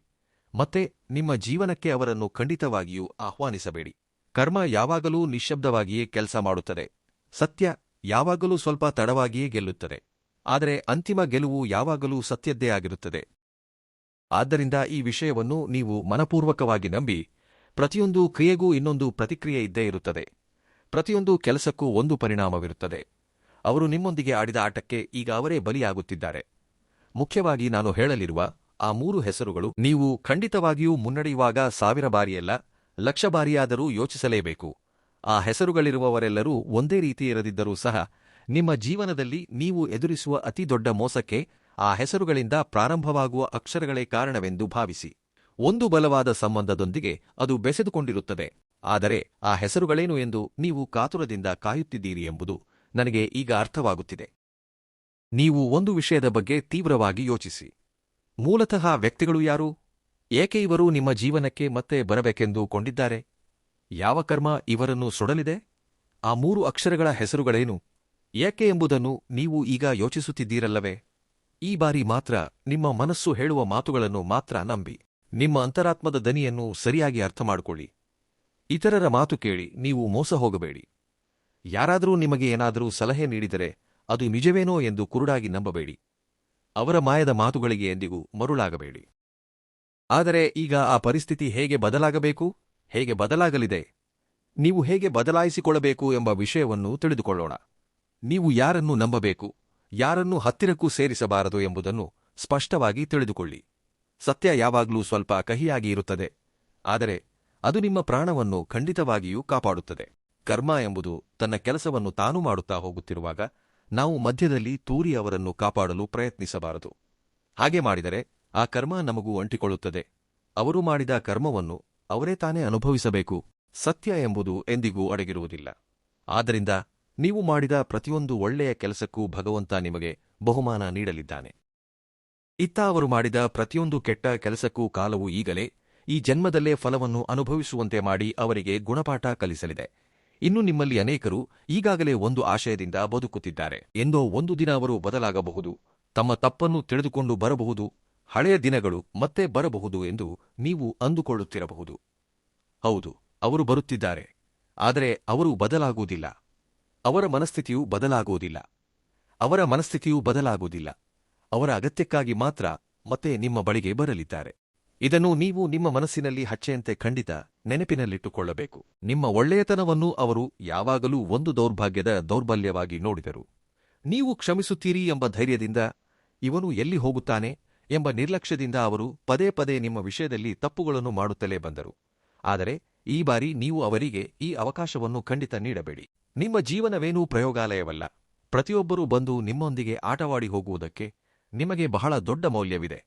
ಮತ್ತೆ ನಿಮ್ಮ ಜೀವನಕ್ಕೆ ಅವರನ್ನು ಖಂಡಿತವಾಗಿಯೂ ಆಹ್ವಾನಿಸಬೇಡಿ. ಕರ್ಮ ಯಾವಾಗಲೂ ನಿಶ್ಶಬ್ದವಾಗಿಯೇ ಕೆಲಸ ಮಾಡುತ್ತದೆ. ಸತ್ಯ ಯಾವಾಗಲೂ ಸ್ವಲ್ಪ ತಡವಾಗಿಯೇ ಗೆಲ್ಲುತ್ತದೆ. ಆದರೆ ಅಂತಿಮ ಗೆಲುವು ಯಾವಾಗಲೂ ಸತ್ಯದ್ದೇ ಆಗಿರುತ್ತದೆ. ಆದ್ದರಿಂದ ಈ ವಿಷಯವನ್ನು ನೀವು ಮನಪೂರ್ವಕವಾಗಿ ನಂಬಿ, ಪ್ರತಿಯೊಂದು ಕ್ರಿಯೆಗೂ ಇನ್ನೊಂದು ಪ್ರತಿಕ್ರಿಯೆ ಇದ್ದೇ ಇರುತ್ತದೆ. ಪ್ರತಿಯೊಂದು ಕೆಲಸಕ್ಕೂ ಒಂದು ಪರಿಣಾಮವಿರುತ್ತದೆ. ಅವರು ನಿಮ್ಮೊಂದಿಗೆ ಆಡಿದ ಆಟಕ್ಕೆ ಈಗ ಅವರೇ ಬಲಿಯಾಗುತ್ತಿದ್ದಾರೆ. ಮುಖ್ಯವಾಗಿ ನಾನು ಹೇಳಲಿರುವ ಆ 3 ಹೆಸರುಗಳು ನೀವು ಖಂಡಿತವಾಗಿಯೂ ಮುನ್ನಡೆಯುವಾಗ 1000 ಬಾರಿಯಲ್ಲ, 1,00,000 ಬಾರಿಯಾದರೂ ಯೋಚಿಸಲೇಬೇಕು. ಆ ಹೆಸರುಗಳಿರುವವರೆಲ್ಲರೂ ಒಂದೇ ರೀತಿ ಇರದಿದ್ದರೂ ಸಹ ನಿಮ್ಮ ಜೀವನದಲ್ಲಿ ನೀವು ಎದುರಿಸುವ ಅತಿ ದೊಡ್ಡ ಮೋಸಕ್ಕೆ ಆ ಹೆಸರುಗಳಿಂದ ಪ್ರಾರಂಭವಾಗುವ ಅಕ್ಷರಗಳೇ ಕಾರಣವೆಂದು ಭಾವಿಸಿ. ಒಂದು ಬಲವಾದ ಸಂಬಂಧದೊಂದಿಗೆ ಅದು ಬೆಸೆದುಕೊಂಡಿರುತ್ತದೆ. ಆದರೆ ಆ ಹೆಸರುಗಳೇನು ಎಂದು ನೀವು ಕಾತುರದಿಂದ ಕಾಯುತ್ತಿದ್ದೀರಿ ಎಂಬುದು ನನಗೆ ಈಗ ಅರ್ಥವಾಗುತ್ತಿದೆ. ನೀವು ಒಂದು ವಿಷಯದ ಬಗ್ಗೆ ತೀವ್ರವಾಗಿ ಯೋಚಿಸಿ. ಮೂಲತಃ ವ್ಯಕ್ತಿಗಳು ಯಾರು? ಏಕೆ ಇವರು ನಿಮ್ಮ ಜೀವನಕ್ಕೆ ಮತ್ತೆ ಬರಬೇಕೆಂದು ಕೊಂಡಿದ್ದಾರೆ? ಯಾವ ಕರ್ಮ ಇವರನ್ನು ಸುಡಲಿದೆ? ಆ 3 ಅಕ್ಷರಗಳ ಹೆಸರುಗಳೇನು? ಏಕೆ ಎಂಬುದನ್ನು ನೀವು ಈಗ ಯೋಚಿಸುತ್ತಿದ್ದೀರಲ್ಲವೇ? ಈ ಬಾರಿ ಮಾತ್ರ ನಿಮ್ಮ ಮನಸ್ಸು ಹೇಳುವ ಮಾತುಗಳನ್ನು ಮಾತ್ರ ನಂಬಿ. ನಿಮ್ಮ ಅಂತರಾತ್ಮದ ದನಿಯನ್ನು ಸರಿಯಾಗಿ ಅರ್ಥಮಾಡಿಕೊಳ್ಳಿ. ಇತರರ ಮಾತು ಕೇಳಿ ನೀವು ಮೋಸ ಹೋಗಬೇಡಿ. ಯಾರಾದರೂ ನಿಮಗೆ ಏನಾದರೂ ಸಲಹೆ ನೀಡಿದರೆ ಅದು ನಿಜವೇನೋ ಎಂದು ಕುರುಡಾಗಿ ನಂಬಬೇಡಿ. ಅವರ ಮಾಯದ ಮಾತುಗಳಿಗೆ ಎಂದಿಗೂ ಮರುಳಾಗಬೇಡಿ. ಆದರೆ ಈಗ ಆ ಪರಿಸ್ಥಿತಿ ಹೇಗೆ ಬದಲಾಗಬೇಕು? ಹೇಗೆ ಬದಲಾಗಲಿದೆ? ನೀವು ಹೇಗೆ ಬದಲಾಯಿಸಿಕೊಳ್ಳಬೇಕು ಎಂಬ ವಿಷಯವನ್ನು ತಿಳಿದುಕೊಳ್ಳೋಣ. ನೀವು ಯಾರನ್ನು ನಂಬಬೇಕು, ಯಾರನ್ನು ಹತ್ತಿರಕ್ಕೂ ಸೇರಿಸಬಾರದು ಎಂಬುದನ್ನು ಸ್ಪಷ್ಟವಾಗಿ ತಿಳಿದುಕೊಳ್ಳಿ. ಸತ್ಯ ಯಾವಾಗಲೂ ಸ್ವಲ್ಪ ಕಹಿಯಾಗಿ ಇರುತ್ತದೆ, ಆದರೆ ಅದು ನಿಮ್ಮ ಪ್ರಾಣವನ್ನು ಖಂಡಿತವಾಗಿಯೂ ಕಾಪಾಡುತ್ತದೆ. ಕರ್ಮ ಎಂಬುದು ತನ್ನ ಕೆಲಸವನ್ನು ತಾನು ಮಾಡುತ್ತಾ ಹೋಗುತ್ತಿರುವಾಗ ನಾವು ಮಧ್ಯದಲ್ಲಿ ತೂರಿ ಅವರನ್ನು ಕಾಪಾಡಲು ಪ್ರಯತ್ನಿಸಬಾರದು. ಹಾಗೆ ಮಾಡಿದರೆ ಆ ಕರ್ಮ ನಮಗೂ ಅಂಟಿಕೊಳ್ಳುತ್ತದೆ. ಅವರು ಮಾಡಿದ ಕರ್ಮವನ್ನು ಅವರೇ ತಾನೇ ಅನುಭವಿಸಬೇಕು. ಸತ್ಯ ಎಂಬುದು ಎಂದಿಗೂ ಅಡಗಿರುವುದಿಲ್ಲ. ಆದ್ದರಿಂದ ನೀವು ಮಾಡಿದ ಪ್ರತಿಯೊಂದು ಒಳ್ಳೆಯ ಕೆಲಸಕ್ಕೂ ಭಗವಂತ ನಿಮಗೆ ಬಹುಮಾನ ನೀಡಲಿದ್ದಾನೆ. ಇತ್ತ ಅವರು ಮಾಡಿದ ಪ್ರತಿಯೊಂದು ಕೆಟ್ಟ ಕೆಲಸಕ್ಕೂ ಕಾಲವು ಈಗಲೇ ಈ ಜನ್ಮದಲ್ಲೇ ಫಲವನ್ನು ಅನುಭವಿಸುವಂತೆ ಮಾಡಿ ಅವರಿಗೆ ಗುಣಪಾಠ ಕಲಿಸಲಿದೆ. ಇನ್ನು ನಿಮ್ಮಲ್ಲಿ ಅನೇಕರು ಈಗಾಗಲೇ ಒಂದು ಆಶಯದಿಂದ ಬದುಕುತ್ತಿದ್ದಾರೆ. ಎಂದೋ ಒಂದು ದಿನ ಅವರು ಬದಲಾಗಬಹುದು, ತಮ್ಮ ತಪ್ಪನ್ನು ತಿಳಿದುಕೊಂಡು ಬರಬಹುದು, ಹಳೆಯ ದಿನಗಳು ಮತ್ತೆ ಬರಬಹುದು ಎಂದು ನೀವು ಅಂದುಕೊಳ್ಳುತ್ತಿರಬಹುದು. ಹೌದು, ಅವರು ಬರುತ್ತಿದ್ದಾರೆ. ಆದರೆ ಅವರು ಬದಲಾಗುವುದಿಲ್ಲ. ಅವರ ಮನಸ್ಥಿತಿಯು ಬದಲಾಗುವುದಿಲ್ಲ. ಅವರ ಮನಸ್ಥಿತಿಯು ಬದಲಾಗುವುದಿಲ್ಲ. ಅವರ ಅಗತ್ಯಕ್ಕಾಗಿ ಮಾತ್ರ ಮತ್ತೆ ನಿಮ್ಮ ಬಳಿಗೆ ಬರಲಿದ್ದಾರೆ. ಇದನ್ನು ನೀವು ನಿಮ್ಮ ಮನಸ್ಸಿನಲ್ಲಿ ಹಚ್ಚೆಯಂತೆ ಖಂಡಿತ ನೆನಪಿನಲ್ಲಿಟ್ಟುಕೊಳ್ಳಬೇಕು. ನಿಮ್ಮ ಒಳ್ಳೆಯತನವನ್ನು ಅವರು ಯಾವಾಗಲೂ ಒಂದು ದೌರ್ಭಾಗ್ಯದ ದೌರ್ಬಲ್ಯವಾಗಿ ನೋಡಿದರು. ನೀವು ಕ್ಷಮಿಸುತ್ತೀರಿ ಎಂಬ ಧೈರ್ಯದಿಂದ, ಇವನು ಎಲ್ಲಿ ಹೋಗುತ್ತಾನೆ ಎಂಬ ನಿರ್ಲಕ್ಷ್ಯದಿಂದ ಅವರು ಪದೇ ಪದೇ ನಿಮ್ಮ ವಿಷಯದಲ್ಲಿ ತಪ್ಪುಗಳನ್ನು ಮಾಡುತ್ತಲೇ ಬಂದರು. ಆದರೆ ಈ ಬಾರಿ ನೀವು ಅವರಿಗೆ ಈ ಅವಕಾಶವನ್ನು ಖಂಡಿತ ನೀಡಬೇಡಿ. ನಿಮ್ಮ ಜೀವನವೇನೂ ಪ್ರಯೋಗಾಲಯವಲ್ಲ. ಪ್ರತಿಯೊಬ್ಬರೂ ಬಂದು ನಿಮ್ಮೊಂದಿಗೆ ಆಟವಾಡಿ ಹೋಗುವುದಕ್ಕೆ ನಿಮಗೆ ಬಹಳ ದೊಡ್ಡ ಮೌಲ್ಯವಿದೆ.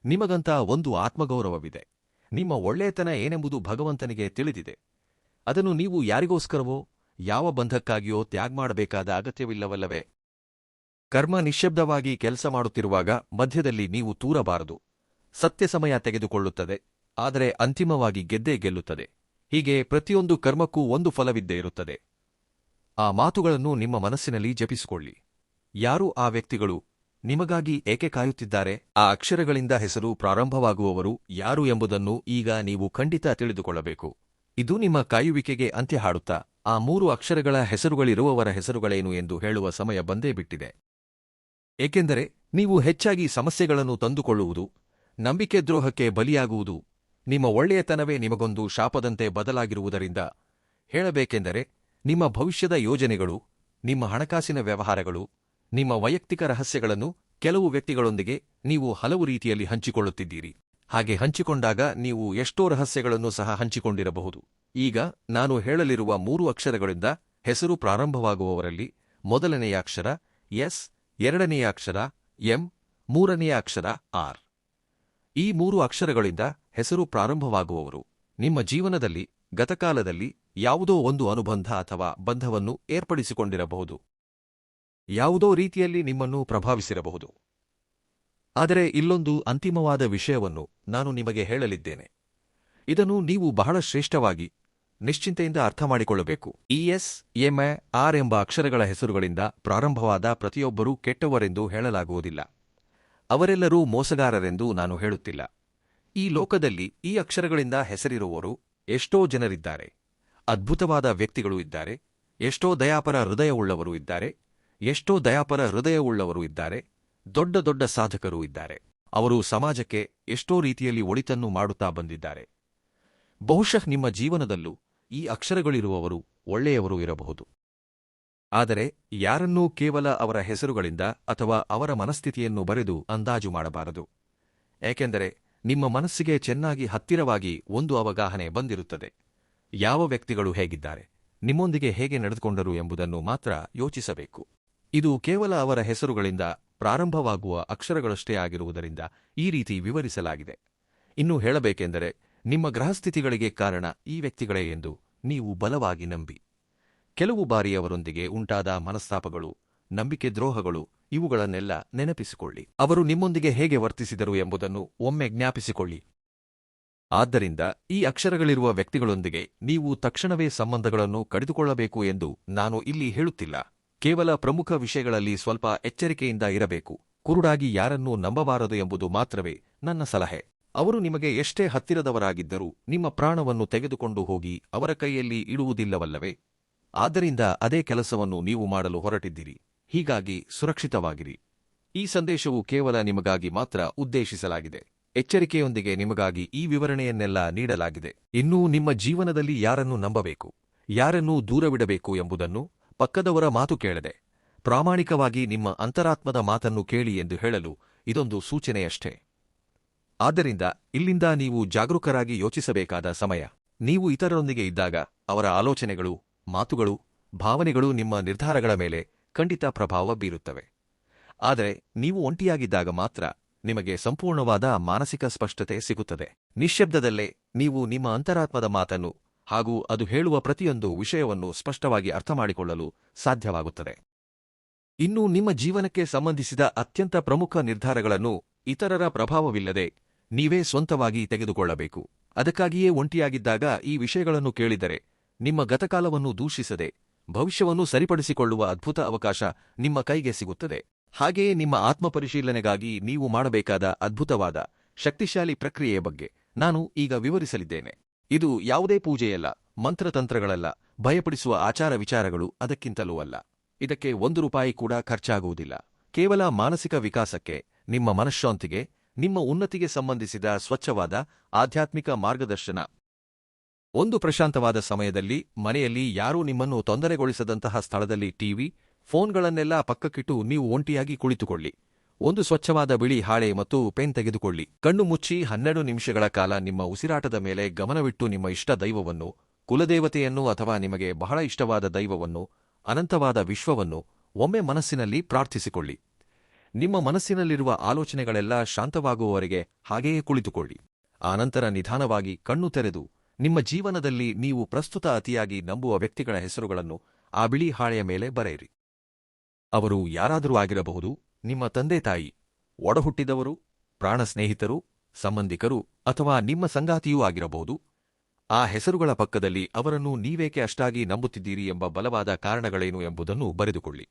ನಿಮಗಂತ ಒಂದು ಆತ್ಮಗೌರವವಿದೆ. ನಿಮ್ಮ ಒಳ್ಳೆಯತನ ಏನೆಂಬುದು ಭಗವಂತನಿಗೆ ತಿಳಿದಿದೆ. ಅದನ್ನು ನೀವು ಯಾರಿಗೋಸ್ಕರವೋ ಯಾವ ಬಂಧಕ್ಕಾಗಿಯೋ ತ್ಯಾಗ ಮಾಡಬೇಕಾದ ಅಗತ್ಯವಿಲ್ಲವಲ್ಲವೇ? ಕರ್ಮ ನಿಶ್ಶಬ್ದವಾಗಿ ಕೆಲಸ ಮಾಡುತ್ತಿರುವಾಗ ಮಧ್ಯದಲ್ಲಿ ನೀವು ತೂರಬಾರದು. ಸತ್ಯ ಸಮಯ ತೆಗೆದುಕೊಳ್ಳುತ್ತದೆ, ಆದರೆ ಅಂತಿಮವಾಗಿ ಗೆದ್ದೇ ಗೆಲ್ಲುತ್ತದೆ. ಹೀಗೆ ಪ್ರತಿಯೊಂದು ಕರ್ಮಕ್ಕೂ ಒಂದು ಫಲವಿದ್ದೇ ಇರುತ್ತದೆ. ಆ ಮಾತುಗಳನ್ನು ನಿಮ್ಮ ಮನಸ್ಸಿನಲ್ಲಿ ಜಪಿಸಿಕೊಳ್ಳಿ. ಯಾರು ಆ ವ್ಯಕ್ತಿಗಳು? ನಿಮಗಾಗಿ ಏಕೆ ಕಾಯುತ್ತಿದ್ದಾರೆ? ಆ ಅಕ್ಷರಗಳಿಂದ ಹೆಸರು ಪ್ರಾರಂಭವಾಗುವವರು ಯಾರು ಎಂಬುದನ್ನು ಈಗ ನೀವು ಖಂಡಿತ ತಿಳಿದುಕೊಳ್ಳಬೇಕು. ಇದು ನಿಮ್ಮ ಕಾಯುವಿಕೆಗೆ ಅಂತ್ಯ ಹಾಡುತ್ತಾ ಆ 3 ಅಕ್ಷರಗಳ ಹೆಸರುಗಳಿರುವವರ ಹೆಸರುಗಳೇನು ಎಂದು ಹೇಳುವ ಸಮಯ ಬಂದೇ ಬಿಟ್ಟಿದೆ. ಏಕೆಂದರೆ ನೀವು ಹೆಚ್ಚಾಗಿ ಸಮಸ್ಯೆಗಳನ್ನು ತಂದುಕೊಳ್ಳುವುದು, ನಂಬಿಕೆ ದ್ರೋಹಕ್ಕೆ ಬಲಿಯಾಗುವುದು, ನಿಮ್ಮ ಒಳ್ಳೆಯತನವೇ ನಿಮಗೊಂದು ಶಾಪದಂತೆ ಬದಲಾಗಿರುವುದರಿಂದ ಹೇಳಬೇಕೆಂದರೆ ನಿಮ್ಮ ಭವಿಷ್ಯದ ಯೋಜನೆಗಳು, ನಿಮ್ಮ ಹಣಕಾಸಿನ ವ್ಯವಹಾರಗಳು, ನಿಮ್ಮ ವೈಯಕ್ತಿಕ ರಹಸ್ಯಗಳನ್ನು ಕೆಲವು ವ್ಯಕ್ತಿಗಳೊಂದಿಗೆ ನೀವು ಹಲವು ರೀತಿಯಲ್ಲಿ ಹಂಚಿಕೊಳ್ಳುತ್ತಿದ್ದೀರಿ. ಹಾಗೆ ಹಂಚಿಕೊಂಡಾಗ ನೀವು ಎಷ್ಟೋ ರಹಸ್ಯಗಳನ್ನು ಸಹ ಹಂಚಿಕೊಂಡಿರಬಹುದು. ಈಗ ನಾನು ಹೇಳಲಿರುವ 3 ಅಕ್ಷರಗಳಿಂದ ಹೆಸರು ಪ್ರಾರಂಭವಾಗುವವರಲ್ಲಿ ಮೊದಲನೆಯ ಅಕ್ಷರ ಎಸ್, ಎರಡನೆಯ ಅಕ್ಷರ ಎಂ, ಮೂರನೆಯ ಅಕ್ಷರ ಆರ್. ಈ 3 ಅಕ್ಷರಗಳಿಂದ ಹೆಸರು ಪ್ರಾರಂಭವಾಗುವವರು ನಿಮ್ಮ ಜೀವನದಲ್ಲಿ ಗತಕಾಲದಲ್ಲಿ ಯಾವುದೋ ಒಂದು ಅನುಬಂಧ ಅಥವಾ ಬಂಧವನ್ನು ಏರ್ಪಡಿಸಿಕೊಂಡಿರಬಹುದು. ಯಾವುದೋ ರೀತಿಯಲ್ಲಿ ನಿಮ್ಮನ್ನು ಪ್ರಭಾವಿಸಿರಬಹುದು. ಆದರೆ ಇಲ್ಲೊಂದು ಅಂತಿಮವಾದ ವಿಷಯವನ್ನು ನಾನು ನಿಮಗೆ ಹೇಳಲಿದ್ದೇನೆ. ಇದನ್ನು ನೀವು ಬಹಳ ಶ್ರೇಷ್ಠವಾಗಿ ನಿಶ್ಚಿಂತೆಯಿಂದ ಅರ್ಥಮಾಡಿಕೊಳ್ಳಬೇಕು. ಇಎಸ್, ಎಂ, ಆರ್ ಎಂಬ ಅಕ್ಷರಗಳ ಹೆಸರುಗಳಿಂದ ಪ್ರಾರಂಭವಾದ ಪ್ರತಿಯೊಬ್ಬರೂ ಕೆಟ್ಟವರೆಂದು ಹೇಳಲಾಗುವುದಿಲ್ಲ. ಅವರೆಲ್ಲರೂ ಮೋಸಗಾರರೆಂದು ನಾನು ಹೇಳುತ್ತಿಲ್ಲ. ಈ ಲೋಕದಲ್ಲಿ ಈ ಅಕ್ಷರಗಳಿಂದ ಹೆಸರಿರುವವರು ಎಷ್ಟೋ ಜನರಿದ್ದಾರೆ. ಅದ್ಭುತವಾದ ವ್ಯಕ್ತಿಗಳು ಇದ್ದಾರೆ. ಎಷ್ಟೋ ದಯಾಪರ ಹೃದಯವುಳ್ಳವರು ಇದ್ದಾರೆ. ಎಷ್ಟೋ ದಯಾಪರ ಹೃದಯವುಳ್ಳವರು ಇದ್ದಾರೆ. ದೊಡ್ಡ ದೊಡ್ಡ ಸಾಧಕರು ಇದ್ದಾರೆ. ಅವರು ಸಮಾಜಕ್ಕೆ ಎಷ್ಟೋ ರೀತಿಯಲ್ಲಿ ಒಳಿತನ್ನು ಮಾಡುತ್ತಾ ಬಂದಿದ್ದಾರೆ. ಬಹುಶಃ ನಿಮ್ಮ ಜೀವನದಲ್ಲೂ ಈ ಅಕ್ಷರಗಳಿರುವವರು ಒಳ್ಳೆಯವರು ಇರಬಹುದು. ಆದರೆ ಯಾರನ್ನೂ ಕೇವಲ ಅವರ ಹೆಸರುಗಳಿಂದ ಅಥವಾ ಅವರ ಮನಸ್ಥಿತಿಯನ್ನು ಬರೆದು ಅಂದಾಜು ಮಾಡಬಾರದು. ಏಕೆಂದರೆ ನಿಮ್ಮ ಮನಸ್ಸಿಗೆ ಚೆನ್ನಾಗಿ ಹತ್ತಿರವಾಗಿ ಒಂದು ಅವಗಾಹನೆ ಬಂದಿರುತ್ತದೆ. ಯಾವ ವ್ಯಕ್ತಿಗಳು ಹೇಗಿದ್ದಾರೆ, ನಿಮ್ಮೊಂದಿಗೆ ಹೇಗೆ ನಡೆದುಕೊಂಡರು ಎಂಬುದನ್ನು ಮಾತ್ರ ಯೋಚಿಸಬೇಕು. ಇದು ಕೇವಲ ಅವರ ಹೆಸರುಗಳಿಂದ ಪ್ರಾರಂಭವಾಗುವ ಅಕ್ಷರಗಳಷ್ಟೇ ಆಗಿರುವುದರಿಂದ ಈ ರೀತಿ ವಿವರಿಸಲಾಗಿದೆ. ಇನ್ನು ಹೇಳಬೇಕೆಂದರೆ ನಿಮ್ಮ ಗ್ರಹಸ್ಥಿತಿಗಳಿಗೆ ಕಾರಣ ಈ ವ್ಯಕ್ತಿಗಳೇ ಎಂದು ನೀವು ಬಲವಾಗಿ ನಂಬಿ. ಕೆಲವು ಬಾರಿ ಅವರೊಂದಿಗೆ ಉಂಟಾದ ಮನಸ್ತಾಪಗಳು, ನಂಬಿಕೆ ದ್ರೋಹಗಳು ಇವುಗಳನ್ನೆಲ್ಲ ನೆನಪಿಸಿಕೊಳ್ಳಿ. ಅವರು ನಿಮ್ಮೊಂದಿಗೆ ಹೇಗೆ ವರ್ತಿಸಿದರು ಎಂಬುದನ್ನು ಒಮ್ಮೆ ಜ್ಞಾಪಿಸಿಕೊಳ್ಳಿ. ಆದ್ದರಿಂದ ಈ ಅಕ್ಷರಗಳಿರುವ ವ್ಯಕ್ತಿಗಳೊಂದಿಗೆ ನೀವು ತಕ್ಷಣವೇ ಸಂಬಂಧಗಳನ್ನು ಕಡಿದುಕೊಳ್ಳಬೇಕು ಎಂದು ನಾನು ಇಲ್ಲಿ ಹೇಳುತ್ತಿಲ್ಲ. ಕೇವಲ ಪ್ರಮುಖ ವಿಷಯಗಳಲ್ಲಿ ಸ್ವಲ್ಪ ಎಚ್ಚರಿಕೆಯಿಂದ ಇರಬೇಕು. ಕುರುಡಾಗಿ ಯಾರನ್ನೂ ನಂಬಬಾರದು ಎಂಬುದು ಮಾತ್ರವೇ ನನ್ನ ಸಲಹೆ. ಅವರು ನಿಮಗೆ ಎಷ್ಟೇ ಹತ್ತಿರದವರಾಗಿದ್ದರೂ ನಿಮ್ಮ ಪ್ರಾಣವನ್ನು ತೆಗೆದುಕೊಂಡು ಹೋಗಿ ಅವರ ಕೈಯಲ್ಲಿ ಇಡುವುದಿಲ್ಲವಲ್ಲವೇ? ಆದ್ದರಿಂದ ಅದೇ ಕೆಲಸವನ್ನು ನೀವು ಮಾಡಲು ಹೊರಟಿದ್ದೀರಿ. ಹೀಗಾಗಿ ಸುರಕ್ಷಿತವಾಗಿರಿ. ಈ ಸಂದೇಶವು ಕೇವಲ ನಿಮಗಾಗಿ ಮಾತ್ರ ಉದ್ದೇಶಿಸಲಾಗಿದೆ. ಎಚ್ಚರಿಕೆಯೊಂದಿಗೆ ನಿಮಗಾಗಿ ಈ ವಿವರಣೆಯನ್ನೆಲ್ಲ ನೀಡಲಾಗಿದೆ. ಇನ್ನೂ ನಿಮ್ಮ ಜೀವನದಲ್ಲಿ ಯಾರನ್ನು ನಂಬಬೇಕು, ಯಾರನ್ನೂ ದೂರವಿಡಬೇಕು ಎಂಬುದನ್ನು ಪಕ್ಕದವರ ಮಾತು ಕೇಳದೆ ಪ್ರಾಮಾಣಿಕವಾಗಿ ನಿಮ್ಮ ಅಂತರಾತ್ಮದ ಮಾತನ್ನು ಕೇಳಿ ಎಂದು ಹೇಳಲು ಇದೊಂದು ಸೂಚನೆಯಷ್ಟೇ. ಆದ್ದರಿಂದ ಇಲ್ಲಿಂದ ನೀವು ಜಾಗರೂಕರಾಗಿ ಯೋಚಿಸಬೇಕಾದ ಸಮಯ. ನೀವು ಇತರರೊಂದಿಗೆ ಇದ್ದಾಗ ಅವರ ಆಲೋಚನೆಗಳು, ಮಾತುಗಳು, ಭಾವನೆಗಳು ನಿಮ್ಮ ನಿರ್ಧಾರಗಳ ಮೇಲೆ ಖಂಡಿತ ಪ್ರಭಾವ ಬೀರುತ್ತವೆ. ಆದರೆ ನೀವು ಒಂಟಿಯಾಗಿದ್ದಾಗ ಮಾತ್ರ ನಿಮಗೆ ಸಂಪೂರ್ಣವಾದ ಮಾನಸಿಕ ಸ್ಪಷ್ಟತೆ ಸಿಗುತ್ತದೆ. ನಿಶ್ಶಬ್ದದಲ್ಲೇ ನೀವು ನಿಮ್ಮ ಅಂತರಾತ್ಮದ ಮಾತನ್ನು ಹಾಗೂ ಅದು ಹೇಳುವ ಪ್ರತಿಯೊಂದು ವಿಷಯವನ್ನು ಸ್ಪಷ್ಟವಾಗಿ ಅರ್ಥಮಾಡಿಕೊಳ್ಳಲು ಸಾಧ್ಯವಾಗುತ್ತದೆ. ಇನ್ನು ನಿಮ್ಮ ಜೀವನಕ್ಕೆ ಸಂಬಂಧಿಸಿದ ಅತ್ಯಂತ ಪ್ರಮುಖ ನಿರ್ಧಾರಗಳನ್ನು ಇತರರ ಪ್ರಭಾವವಿಲ್ಲದೆ ನೀವೇ ಸ್ವಂತವಾಗಿ ತೆಗೆದುಕೊಳ್ಳಬೇಕು. ಅದಕ್ಕಾಗಿಯೇ ಒಂಟಿಯಾಗಿದ್ದಾಗ ಈ ವಿಷಯಗಳನ್ನು ಕೇಳಿದರೆ ನಿಮ್ಮ ಗತಕಾಲವನ್ನು ದೂಷಿಸದೆ ಭವಿಷ್ಯವನ್ನು ಸರಿಪಡಿಸಿಕೊಳ್ಳುವ ಅದ್ಭುತ ಅವಕಾಶ ನಿಮ್ಮ ಕೈಗೆ ಸಿಗುತ್ತದೆ. ಹಾಗೆಯೇ ನಿಮ್ಮ ಆತ್ಮಪರಿಶೀಲನೆಗಾಗಿ ನೀವು ಮಾಡಬೇಕಾದ ಅದ್ಭುತವಾದ ಶಕ್ತಿಶಾಲಿ ಪ್ರಕ್ರಿಯೆಯ ಬಗ್ಗೆ ನಾನು ಈಗ ವಿವರಿಸಲಿದ್ದೇನೆ. ಇದು ಯಾವುದೇ ಪೂಜೆಯಲ್ಲ, ಮಂತ್ರತಂತ್ರಗಳಲ್ಲ, ಭಯಪಡಿಸುವ ಆಚಾರ ವಿಚಾರಗಳು ಅದಕ್ಕಿಂತಲೂ ಅಲ್ಲ. ಇದಕ್ಕೆ ₹1 ಕೂಡ ಖರ್ಚಾಗುವುದಿಲ್ಲ. ಕೇವಲ ಮಾನಸಿಕ ವಿಕಾಸಕ್ಕೆ, ನಿಮ್ಮ ಮನಃಶಾಂತಿಗೆ, ನಿಮ್ಮ ಉನ್ನತಿಗೆ ಸಂಬಂಧಿಸಿದ ಸ್ವಚ್ಛವಾದ ಆಧ್ಯಾತ್ಮಿಕ ಮಾರ್ಗದರ್ಶನ. ಒಂದು ಪ್ರಶಾಂತವಾದ ಸಮಯದಲ್ಲಿ, ಮನೆಯಲ್ಲಿ ಯಾರೂ ನಿಮ್ಮನ್ನು ತೊಂದರೆಗೊಳಿಸದಂತಹ ಸ್ಥಳದಲ್ಲಿ ಟಿವಿ, ಫೋನ್ಗಳನ್ನೆಲ್ಲ ಪಕ್ಕಕ್ಕಿಟ್ಟು ನೀವು ಒಂಟಿಯಾಗಿ ಕುಳಿತುಕೊಳ್ಳಿ. ಒಂದು ಸ್ವಚ್ಛವಾದ ಬಿಳಿ ಹಾಳೆ ಮತ್ತು ಪೆನ್ ತೆಗೆದುಕೊಳ್ಳಿ. ಕಣ್ಣು ಮುಚ್ಚಿ 12 ನಿಮಿಷಗಳ ಕಾಲ ನಿಮ್ಮ ಉಸಿರಾಟದ ಮೇಲೆ ಗಮನವಿಟ್ಟು ನಿಮ್ಮ ಇಷ್ಟ ದೈವವನ್ನು, ಕುಲದೇವತೆಯನ್ನು ಅಥವಾ ನಿಮಗೆ ಬಹಳ ಇಷ್ಟವಾದ ದೈವವನ್ನು, ಅನಂತವಾದ ವಿಶ್ವವನ್ನು ಒಮ್ಮೆ ಮನಸ್ಸಿನಲ್ಲಿ ಪ್ರಾರ್ಥಿಸಿಕೊಳ್ಳಿ. ನಿಮ್ಮ ಮನಸ್ಸಿನಲ್ಲಿರುವ ಆಲೋಚನೆಗಳೆಲ್ಲ ಶಾಂತವಾಗುವವರೆಗೆ ಹಾಗೆಯೇ ಕುಳಿತುಕೊಳ್ಳಿ. ಆನಂತರ ನಿಧಾನವಾಗಿ ಕಣ್ಣು ತೆರೆದು ನಿಮ್ಮ ಜೀವನದಲ್ಲಿ ನೀವು ಪ್ರಸ್ತುತ ಅತಿಯಾಗಿ ನಂಬುವ ವ್ಯಕ್ತಿಗಳ ಹೆಸರುಗಳನ್ನು ಆ ಬಿಳಿ ಹಾಳೆಯ ಮೇಲೆ ಬರೆಯಿರಿ. ಅವರು ಯಾರಾದರೂ ಆಗಿರಬಹುದು, ನಿಮ್ಮ ತಂದೆ ತಾಯಿ, ಒಡಹುಟ್ಟಿದವರು, ಪ್ರಾಣ ಸ್ನೇಹಿತರು, ಸಂಬಂಧಿಕರು ಅಥವಾ ನಿಮ್ಮ ಸಂಗಾತಿಯೂ ಆಗಿರಬಹುದು. ಆ ಹೆಸರುಗಳ ಪಕ್ಕದಲ್ಲಿ ಅವರನ್ನು ನೀವೇಕೆ ಅಷ್ಟಾಗಿ ನಂಬುತ್ತಿದ್ದೀರಿ ಎಂಬ ಬಲವಾದ ಕಾರಣಗಳೇನು ಎಂಬುದನ್ನು ಬರೆದುಕೊಳ್ಳಿ.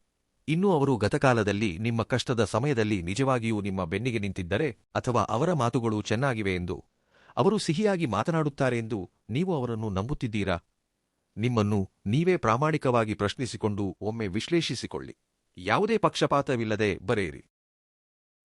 ಇನ್ನೂ ಅವರು ಗತಕಾಲದಲ್ಲಿ ನಿಮ್ಮ ಕಷ್ಟದ ಸಮಯದಲ್ಲಿ ನಿಜವಾಗಿಯೂ ನಿಮ್ಮ ಬೆನ್ನಿಗೆ ನಿಂತಿದ್ದರೆ ಅಥವಾ ಅವರ ಮಾತುಗಳು ಚೆನ್ನಾಗಿವೆ ಎಂದು, ಅವರು ಸಿಹಿಯಾಗಿ ಮಾತನಾಡುತ್ತಾರೆಂದು ನೀವು ಅವರನ್ನು ನಂಬುತ್ತಿದ್ದೀರಾ? ನಿಮ್ಮನ್ನು ನೀವೇ ಪ್ರಾಮಾಣಿಕವಾಗಿ ಪ್ರಶ್ನಿಸಿಕೊಂಡು ಒಮ್ಮೆ ವಿಶ್ಲೇಷಿಸಿಕೊಳ್ಳಿ. ಯಾವುದೇ ಪಕ್ಷಪಾತವಿಲ್ಲದೆ ಬರೆಯಿರಿ.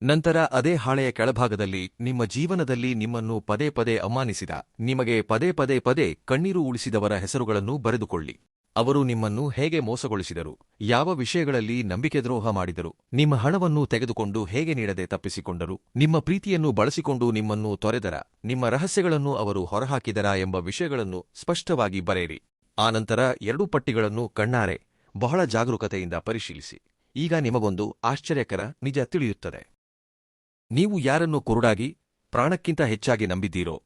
ನಂತರ ಅದೇ ಹಾಳೆಯ ಕೆಳಭಾಗದಲ್ಲಿ ನಿಮ್ಮ ಜೀವನದಲ್ಲಿ ನಿಮ್ಮನ್ನು ಪದೇ ಪದೇ ಅವಮಾನಿಸಿದ, ನಿಮಗೆ ಪದೇ ಪದೇ ಪದೇ ಕಣ್ಣೀರು ಉಳಿಸಿದವರ ಹೆಸರುಗಳನ್ನು ಬರೆದುಕೊಳ್ಳಿ. ಅವರು ನಿಮ್ಮನ್ನು ಹೇಗೆ ಮೋಸಗೊಳಿಸಿದರು, ಯಾವ ವಿಷಯಗಳಲ್ಲಿ ನಂಬಿಕೆ ದ್ರೋಹ ಮಾಡಿದರು, ನಿಮ್ಮ ಹಣವನ್ನು ತೆಗೆದುಕೊಂಡು ಹೇಗೆ ನೀಡದೆ ತಪ್ಪಿಸಿಕೊಂಡರು, ನಿಮ್ಮ ಪ್ರೀತಿಯನ್ನು ಬಳಸಿಕೊಂಡು ನಿಮ್ಮನ್ನು ತೊರೆದರ, ನಿಮ್ಮ ರಹಸ್ಯಗಳನ್ನು ಅವರು ಹೊರಹಾಕಿದರಾ ಎಂಬ ವಿಷಯಗಳನ್ನು ಸ್ಪಷ್ಟವಾಗಿ ಬರೆಯಿರಿ. ಆನಂತರ 2 ಪಟ್ಟಿಗಳನ್ನು ಕಣ್ಣಾರೆ ಬಹಳ ಜಾಗರೂಕತೆಯಿಂದ ಪರಿಶೀಲಿಸಿ. ಈಗ ನಿಮಗೊಂದು ಆಶ್ಚರ್ಯಕರ ನಿಜ ತಿಳಿಯುತ್ತದೆ. ನೀವು ಯಾರನ್ನು ಕುರುಡಾಗಿ, ಪ್ರಾಣಕ್ಕಿಂತ ಹೆಚ್ಚಾಗಿ ನಂಬಿದ್ದೀರೋ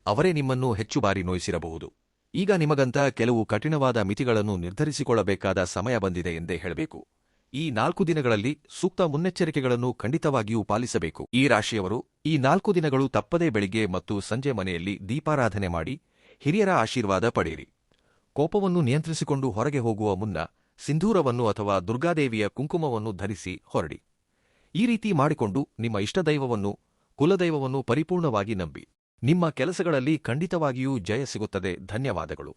ಅವರೇ ನಿಮ್ಮನ್ನು ಹೆಚ್ಚು ಬಾರಿ ನೋಯಿಸಿರಬಹುದು. ಈಗ ನಿಮಗಂತ ಕೆಲವು ಕಠಿಣವಾದ ಮಿತಿಗಳನ್ನು ನಿರ್ಧರಿಸಿಕೊಳ್ಳಬೇಕಾದ ಸಮಯ ಬಂದಿದೆ ಎಂದೇ ಹೇಳಬೇಕು. ಈ 4 ದಿನಗಳಲ್ಲಿ ಸೂಕ್ತ ಮುನ್ನೆಚ್ಚರಿಕೆಗಳನ್ನು ಖಂಡಿತವಾಗಿಯೂ ಪಾಲಿಸಬೇಕು. ಈ ರಾಶಿಯವರು ಈ 4 ದಿನಗಳು ತಪ್ಪದೇ ಬೆಳಿಗ್ಗೆ ಮತ್ತು ಸಂಜೆ ಮನೆಯಲ್ಲಿ ದೀಪಾರಾಧನೆ ಮಾಡಿ ಹಿರಿಯರ ಆಶೀರ್ವಾದ ಪಡೆಯಿರಿ. ಕೋಪವನ್ನು ನಿಯಂತ್ರಿಸಿಕೊಂಡು ಹೊರಗೆ ಹೋಗುವ ಮುನ್ನ ಸಿಂಧೂರವನ್ನು ಅಥವಾ ದುರ್ಗಾದೇವಿಯ ಕುಂಕುಮವನ್ನು ಧರಿಸಿ ಹೊರಡಿ. ಈ ರೀತಿ ಮಾಡಿಕೊಂಡು ನಿಮ್ಮ ಇಷ್ಟದೈವವನ್ನು, ಕುಲದೈವವನ್ನು ಪರಿಪೂರ್ಣವಾಗಿ ನಂಬಿ. ನಿಮ್ಮ ಕೆಲಸಗಳಲ್ಲಿ ಖಂಡಿತವಾಗಿಯೂ ಜಯ ಸಿಗುತ್ತದೆ. ಧನ್ಯವಾದಗಳು.